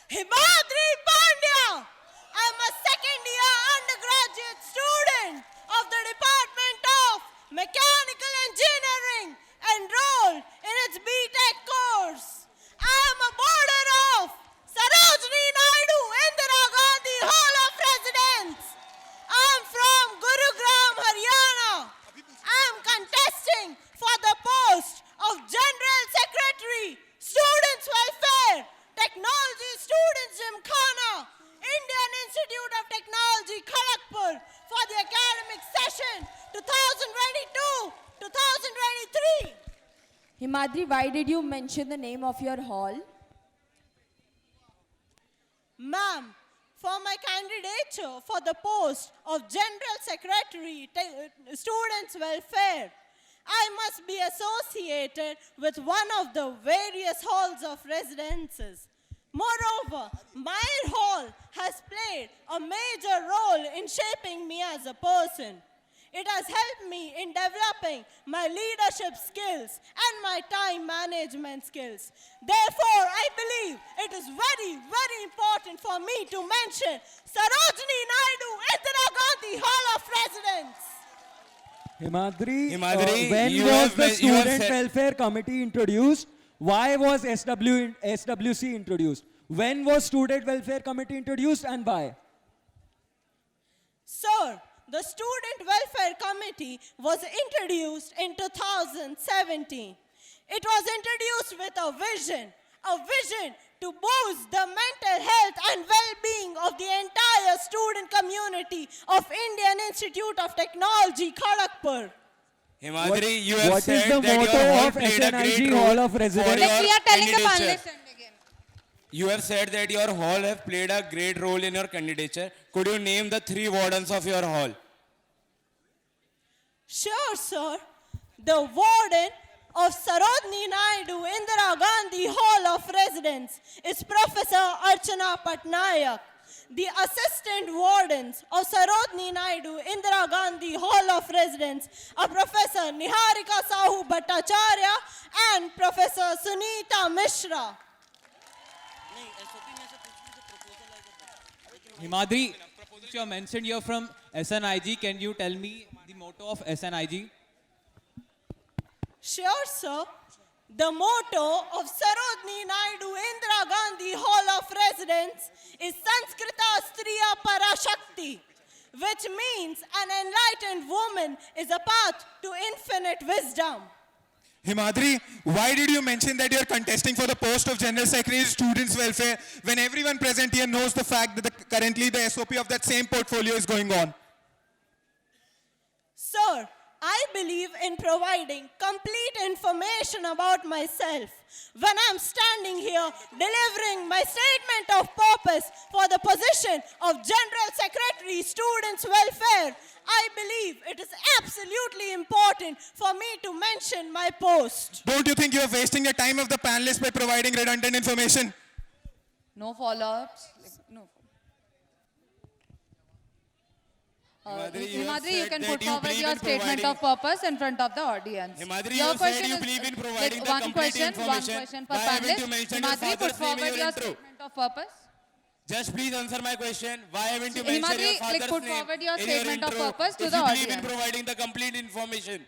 Himadri Pandya. I'm a second-year undergraduate student of the Department of Mechanical Engineering enrolled in its BTech course. I'm a boarder of Sarojini Naidu Indira Gandhi Hall of Residence. I'm from Gurugram, Haryana. I'm contesting for the post of General Secretary, Students' Welfare, Technology Students Gymkhana, Indian Institute of Technology, Kharagpur, for the academic session 2022-2023. Himadri, why did you mention the name of your hall? Ma'am, for my candidature for the post of General Secretary, Students' Welfare, I must be associated with one of the various halls of residences. Moreover, my hall has played a major role in shaping me as a person. It has helped me in developing my leadership skills and my time management skills. Therefore, I believe it is very, very important for me to mention Sarojini Naidu Indira Gandhi Hall of Residence. Himadri, Himadri, when was the Student Welfare Committee introduced? Why was SWC introduced? When was Student Welfare Committee introduced and why? Sir, the Student Welfare Committee was introduced in 2017. It was introduced with a vision to boost the mental health and well-being of the entire student community of Indian Institute of Technology, Kharagpur. Himadri, you have What said is the that motto your hall of played a great SNIG role Hall of for Residence? your We are telling the candidature. panelists again. You have said that your hall have played a great role in your candidature. Could you name the 3 wardens of your hall? Sure, sir. The warden of Sarojini Naidu Indira Gandhi Hall of Residence is Professor Archana Patnaik. The assistant wardens of Sarojini Naidu Indira Gandhi Hall of Residence are Professor Niharika Sahu Bhattacharya and Professor Sunita Mishra. Himadri, since you have mentioned you're from SNIG, can you tell me the motto of SNIG? Sure, sir. The motto of Sarojini Naidu Indira Gandhi Hall of Residence is Sanskrita Striya Parashakti, which means an enlightened woman is a path to infinite wisdom. Himadri, why did you mention that you're contesting for the post of General Secretary Students' Welfare when everyone present here knows the fact that currently the SOP of that same portfolio is going on? Sir, I believe in providing complete information about myself. When I'm standing here delivering my statement of purpose for the position of General Secretary Students' Welfare, I believe it is absolutely important for me to mention my post. Don't you think you're wasting the time of the panelists by providing redundant information? No follow-ups. No. Himadri, you can put forward your statement of purpose in front of the audience. Himadri, Your you said question you is believe in providing the one complete question information. per Why haven't you panelist. mentioned your Himadri, put father's name in forward your your intro? statement of purpose. Just please answer my question. Why haven't you mentioned Himadri, your father's put name forward your in statement of intro purpose to if the you believe in audience. providing the complete information?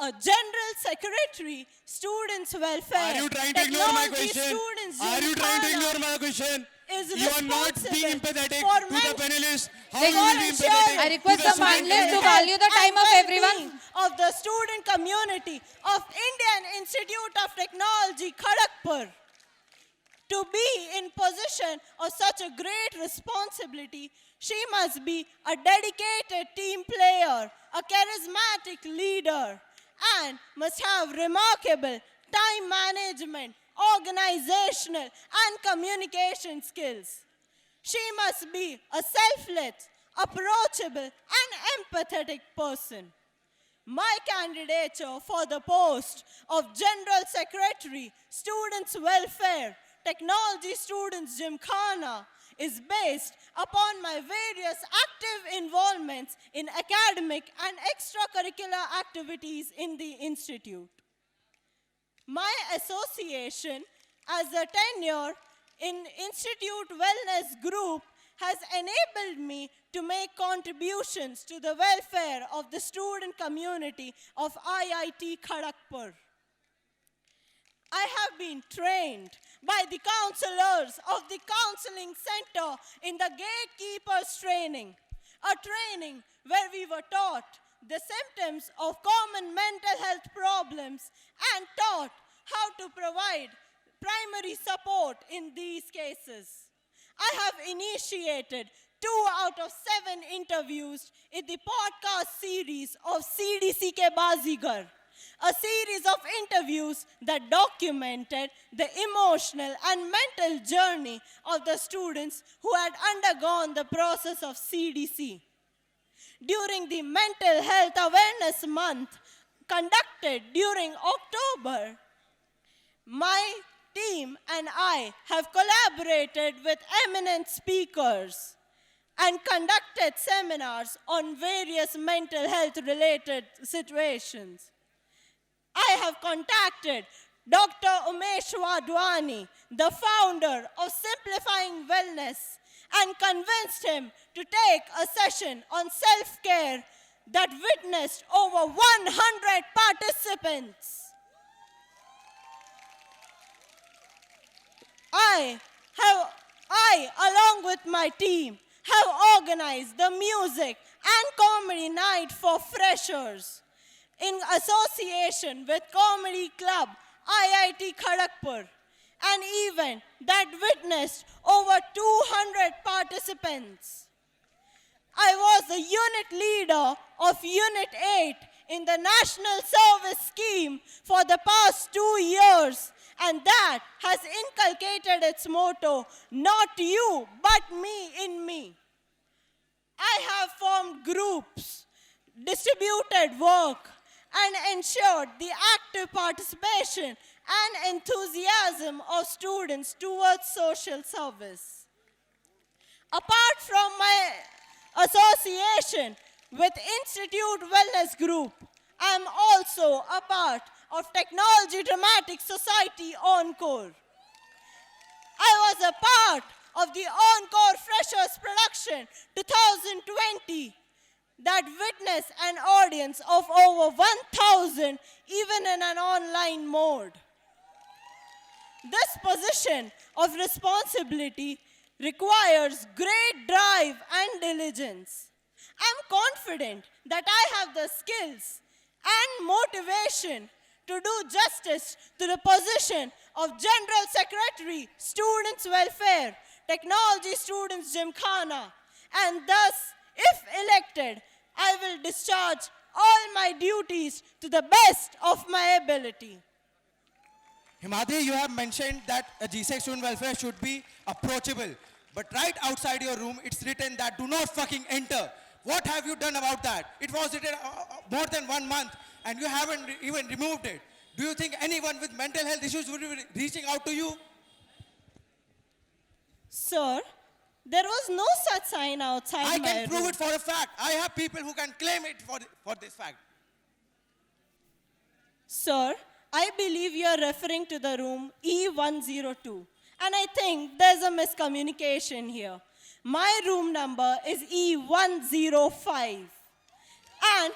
A General Secretary Students' Welfare. Are you trying to ignore my Technology question? Students Are you trying to Gymkhana ignore my question? is You are not being responsible empathetic for to the men- panelists. How Like, you will be empathetic I to request the student panelists to candidate? value the time of and everyone. well-being of the student community of Indian Institute of Technology, Kharagpur. To be in position of such a great responsibility, she must be a dedicated team player, a charismatic leader, and must have remarkable time management, organizational, and communication skills. She must be a selfless, approachable, and empathetic person. My candidature for the post of General Secretary, Students' Welfare, Technology Students Gymkhana is based upon my various active involvements in academic and extracurricular activities in the institute. My association as a tenure in Institute Wellness Group has enabled me to make contributions to the welfare of the student community of IIT Kharagpur. I have been trained by the counselors of the Counseling Center in the Gatekeepers Training, a training where we were taught the symptoms of common mental health problems and taught how to provide primary support in these cases. I have initiated 2 out of 7 interviews in the podcast series of CDCK Bazigar, a series of interviews that documented the emotional and mental journey of the students who had undergone the process of CDC. During the Mental Health Awareness Month conducted during October, my team and I have collaborated with eminent speakers and conducted seminars on various mental health related situations. I have contacted Dr. Umesh Wadhwani, the founder of Simplifying Wellness, and convinced him to take a session on self-care that witnessed over 100 participants. I, along with my team, have organized the music and comedy night for freshers in association with Comedy Club IIT Kharagpur, an event that witnessed over 200 participants. I was the unit leader of Unit 8 in the National Service Scheme for the past 2 years, and that has inculcated its motto, not you, but me in me. I have formed groups, distributed work, and ensured the active participation and enthusiasm of students towards social service. Apart from my association with Institute Wellness Group, I am also a part of Technology Dramatic Society Encore. I was a part of the Encore Freshers Production 2020 that witnessed an audience of over 1,000 even in an online mode. This position of responsibility requires great drive and diligence. I'm confident that I have the skills and motivation to do justice to the position of General Secretary, Students' Welfare, Technology Students' Gymkhana, and thus, if elected, I will discharge all my duties to the best of my ability. Himadri, you have mentioned that a GSEC student welfare should be approachable. But right outside your room, it's written that do not fucking enter. What have you done about that? It was written more than 1 month and you haven't even removed it. Do you think anyone with mental health issues would be reaching out to you? Sir, there was no such sign outside I my can prove room. it for a fact. I have people who can claim it for this fact. Sir, I believe you are referring to the room E102. And I think there's a miscommunication here. My room number is E105. And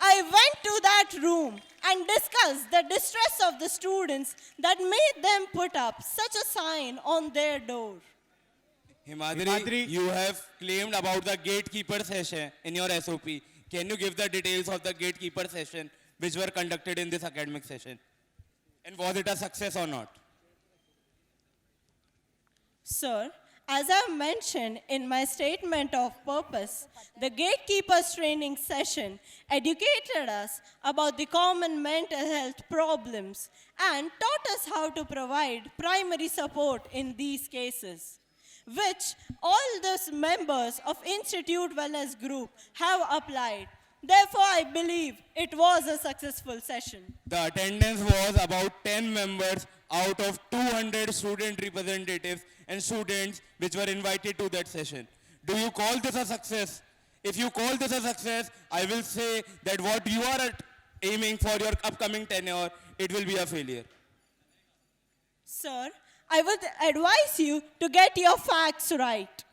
I went to that room and discussed the distress of the students that made them put up such a sign on their door. Himadri, you have claimed about the gatekeeper session in your SOP. Can you give the details of the gatekeeper session which were conducted in this academic session? And was it a success or not? Sir, as I mentioned in my statement of purpose, the Gatekeepers training session educated us about the common mental health problems and taught us how to provide primary support in these cases, which all those members of Institute Wellness Group have applied. Therefore, I believe it was a successful session. The attendance was about 10 members out of 200 student representatives and students which were invited to that session. Do you call this a success? If you call this a success, I will say that what you are aiming for your upcoming tenure, it will be a failure. Sir, I would advise you to get your facts right.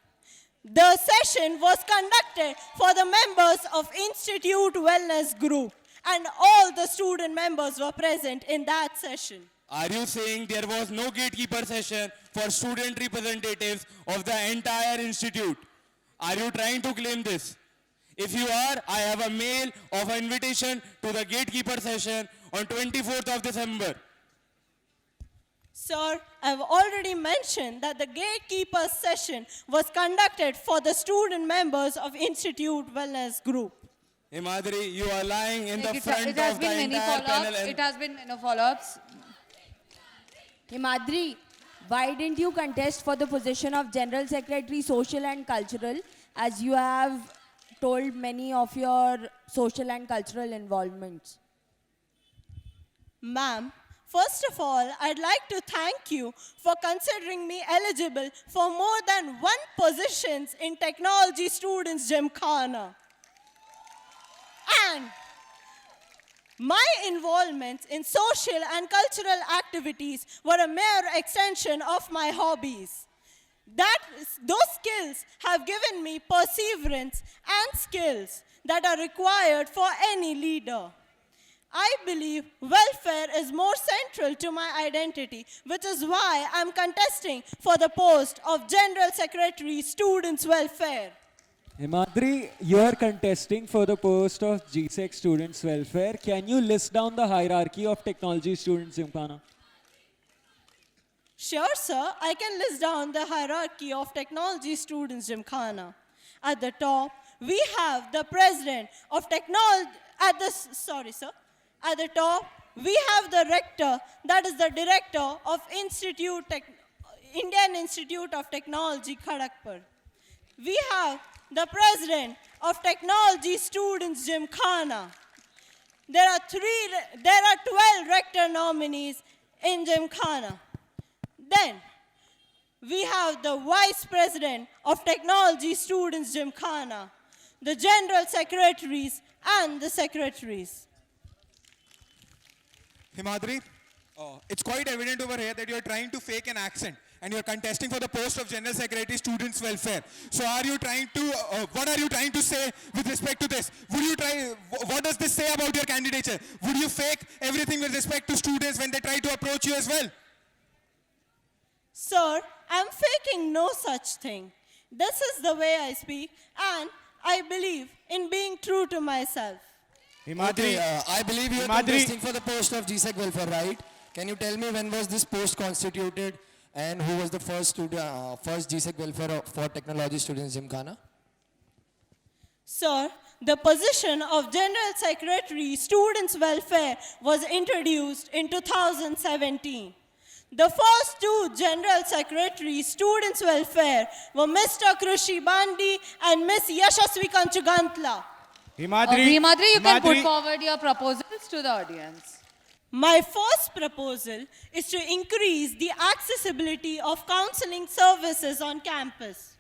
The session was conducted for the members of Institute Wellness Group, and all the student members were present in that session. Are you saying there was no gatekeeper session for student representatives of the entire institute? Are you trying to claim this? If you are, I have a mail of an invitation to the gatekeeper session on 24th of December. Sir, I've already mentioned that the gatekeeper session was conducted for the student members of Institute Wellness Group. Himadri, you are lying in the Like front it has of the been many entire panel. follow-ups. It has been follow-ups. Himadri, why didn't you contest for the position of General Secretary Social and Cultural, as you have told many of your social and cultural involvements? Ma'am, first of all, I'd like to thank you for considering me eligible for more than one positions in Technology Students Gymkhana. And my involvement in social and cultural activities were a mere extension of my hobbies. Those skills have given me perseverance and skills that are required for any leader. I believe welfare is more central to my identity, which is why I'm contesting for the post of General Secretary Students Welfare. Himadri, you are contesting for the post of GSEC Students Welfare. Can you list down the hierarchy of Technology Students Gymkhana? Sure, sir. I can list down the hierarchy of Technology Students Gymkhana. At the top, we have the president of technology. At the top, we have the rector, that is the director of Indian Institute of Technology, Kharagpur. We have the president of Technology Students Gymkhana. There are 12 rector nominees in Gymkhana. Then, we have the vice president of Technology Students Gymkhana, the general secretaries and the secretaries. Himadri, it's quite evident over here that you're trying to fake an accent and you're contesting for the post of General Secretary Students Welfare. So are you trying to, what are you trying to say with respect to this? What does this say about your candidature? Would you fake everything with respect to students when they try to approach you as well? Sir, I'm faking no such thing. This is the way I speak, and I believe in being true to myself. Himadri, I believe you are contesting for the post of GSEC Welfare, right? Can you tell me when was this post constituted and who was the first GSEC Welfare for Technology Students Gymkhana? Sir, the position of General Secretary Students Welfare was introduced in 2017. The first two General Secretary Students Welfare were Mr. Krushi Bandi and Miss Yashasvi Kanchugantla. Himadri, you can put forward your proposals to the audience. My first proposal is to increase the accessibility of counseling services on campus.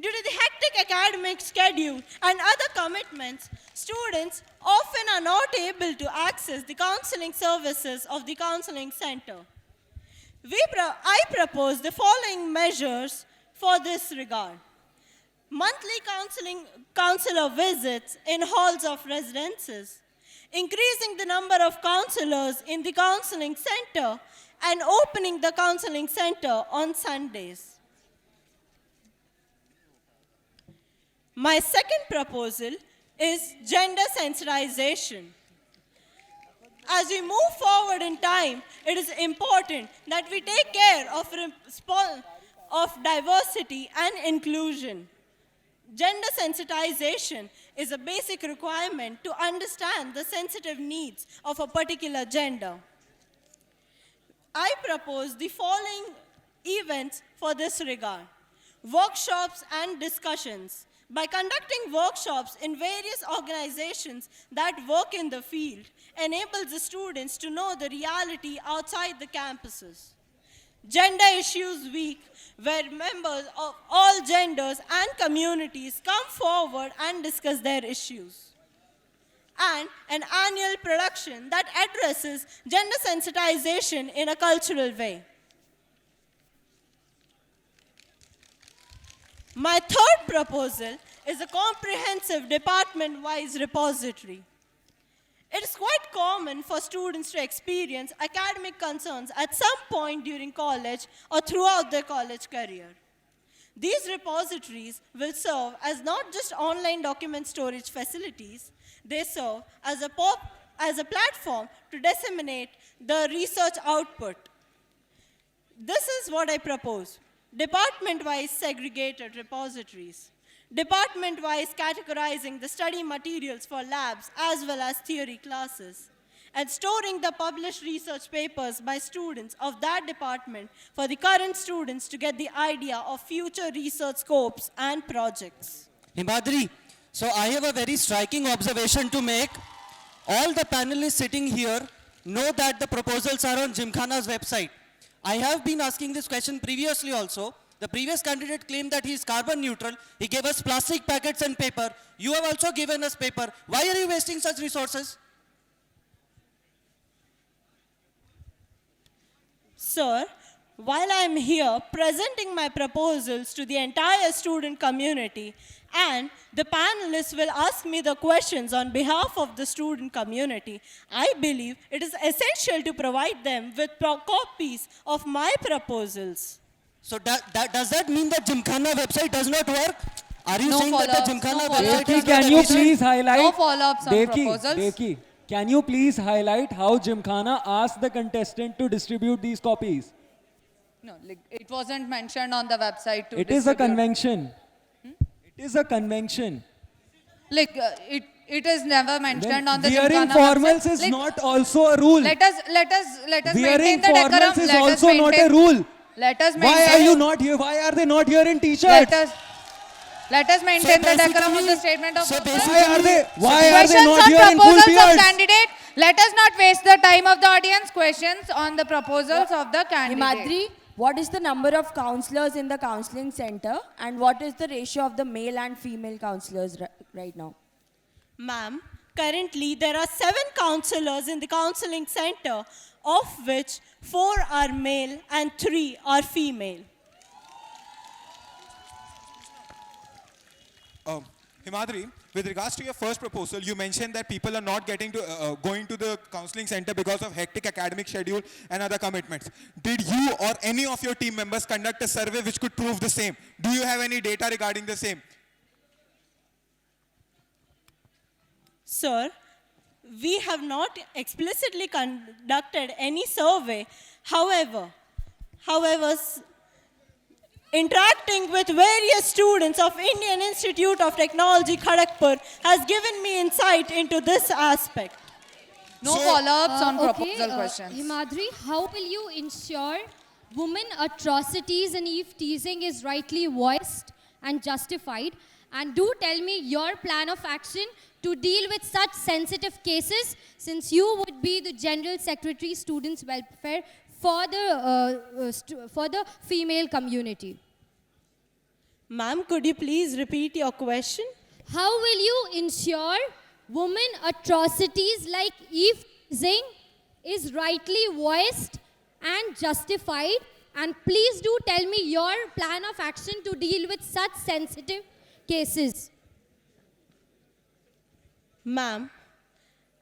Due to the hectic academic schedule and other commitments, students often are not able to access the counseling services of the counseling center. I propose the following measures for this regard. Monthly counselor visits in halls of residences, increasing the number of counselors in the counseling center, and opening the counseling center on Sundays. My second proposal is gender sensitization. As we move forward in time, it is important that we take care of diversity and inclusion. Gender sensitization is a basic requirement to understand the sensitive needs of a particular gender. I propose the following events for this regard. Workshops and discussions. By conducting workshops in various organizations that work in the field, enables the students to know the reality outside the campuses. Gender Issues Week, where members of all genders and communities come forward and discuss their issues. And an annual production that addresses gender sensitization in a cultural way. My third proposal is a comprehensive department-wise repository. It is quite common for students to experience academic concerns at some point during college or throughout their college career. These repositories will serve as not just online document storage facilities, they serve as a platform to disseminate the research output. This is what I propose. Department-wise segregated repositories. Department-wise categorizing the study materials for labs as well as theory classes. And storing the published research papers by students of that department for the current students to get the idea of future research scopes and projects. Himadri, so I have a very striking observation to make. All the panelists sitting here know that the proposals are on Gymkhana's website. I have been asking this question previously also. The previous candidate claimed that he is carbon neutral. He gave us plastic packets and paper. You have also given us paper. Why are you wasting such resources? Sir, while I am here presenting my proposals to the entire student community and the panelists will ask me the questions on behalf of the student community, I believe it is essential to provide them with copies of my proposals. So does that mean that Gymkhana website does not work? Are you No saying that the follow-ups, Gymkhana no website follow-ups. is Devki, not can you efficient? please highlight? No follow-ups on proposals. Devki, can you please highlight how Gymkhana asked the contestant to distribute these copies? No, like, it wasn't mentioned on the website to It is a distribute. convention. It is a convention. Like, it is never mentioned on the Wearing Gymkhana formals website. is Like, not also a rule. Let us Wearing maintain the decorum. formals is Let us also not a maintain- rule. Let us Why maintain. are you not here? Why are they not here in t-shirts? Let us maintain the decorum of the basically- statement of so purpose. Why are they Questions not on here in full proposals of beards? candidate. Let us not waste the time of the audience. Questions on the proposals of the candidate. Himadri, what is the number of counselors in the counseling center and what is the ratio of the male and female counselors right now? Ma'am, currently there are 7 counselors in the counseling center, of which 4 are male and 3 are female. Himadri, with regards to your first proposal, you mentioned that people are not getting to going to the counseling center because of hectic academic schedule and other commitments. Did you or any of your team members conduct a survey which could prove the same? Do you have any data regarding the same? Sir, we have not explicitly conducted any survey. However, interacting with various students of Indian Institute of Technology, Kharagpur, has given me insight into this aspect. No follow-ups on Okay, proposal questions. Himadri, how will you ensure women atrocities and eve teasing is rightly voiced and justified? And do tell me your plan of action to deal with such sensitive cases, since you would be the General Secretary Students Welfare for the female community. Ma'am, could you please repeat your question? How will you ensure women atrocities like eve teasing is rightly voiced and justified? And please do tell me your plan of action to deal with such sensitive cases. Ma'am,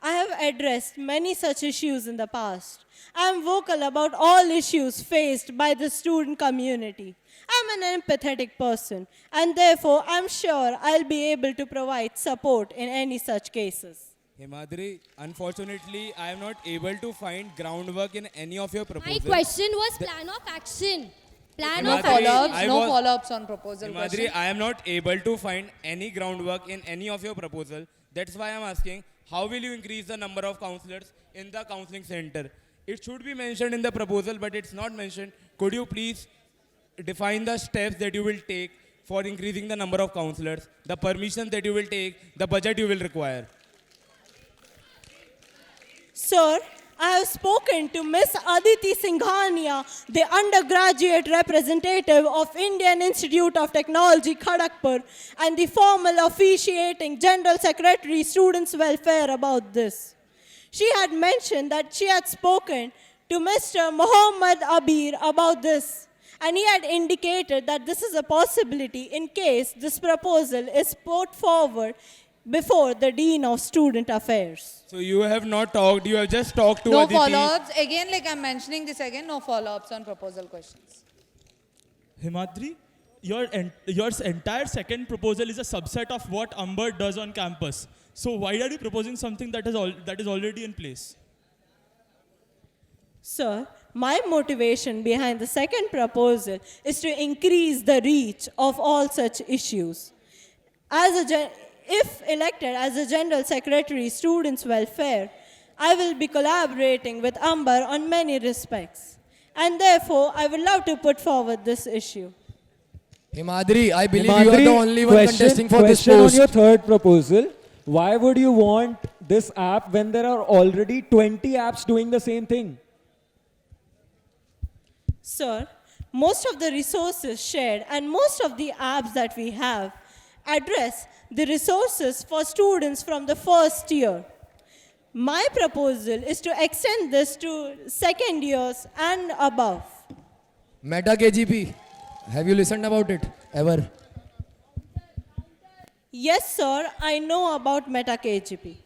I have addressed many such issues in the past. I am vocal about all issues faced by the student community. I'm an empathetic person, and therefore I'm sure I'll be able to provide support in any such cases. Himadri, unfortunately, I am not able to find groundwork in any of your My proposals. question was plan of action. Plan No of Himadri, follow-ups. I No was- follow-ups on proposal Himadri, questions. I am not able to find any groundwork in any of your proposal. That's why I'm asking, how will you increase the number of counselors in the counseling center? It should be mentioned in the proposal, but it's not mentioned. Could you please define the steps that you will take for increasing the number of counselors, the permissions that you will take, the budget you will require? Sir, I have spoken to Miss Aditi Singhania, the undergraduate representative of Indian Institute of Technology, Kharagpur, and the formal officiating General Secretary Students Welfare about this. She had mentioned that she had spoken to Mr. Muhammad Abir about this, and he had indicated that this is a possibility in case this proposal is put forward before the Dean of Student Affairs. So you have not talked, you have just talked to No Aditi. follow-ups. Again, like I'm mentioning this again, no follow-ups on proposal questions. Himadri, your entire second proposal is a subset of what Amber does on campus. So why are you proposing something that is already in place? Sir, my motivation behind the second proposal is to increase the reach of all such issues. If elected as a General Secretary, Students' Welfare, I will be collaborating with Amber on many respects. And therefore, I would love to put forward this issue. Himadri, I believe you are the only one contesting for this question post. on your third proposal. Why would you want this app when there are already 20 apps doing the same thing? Sir, most of the resources shared and most of the apps that we have address the resources for students from the first year. My proposal is to extend this to second years and above. Meta KGP, have you listened about it ever? Yes, sir, I know about Meta KGP.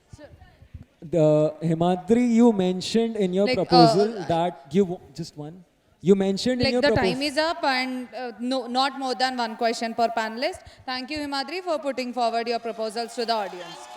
The Himadri, you mentioned in your proposal that you just one. You mentioned in Like your the proposal. time is up and no, not more than one question per panelist. Thank you, Himadri, for putting forward your proposals to the audience.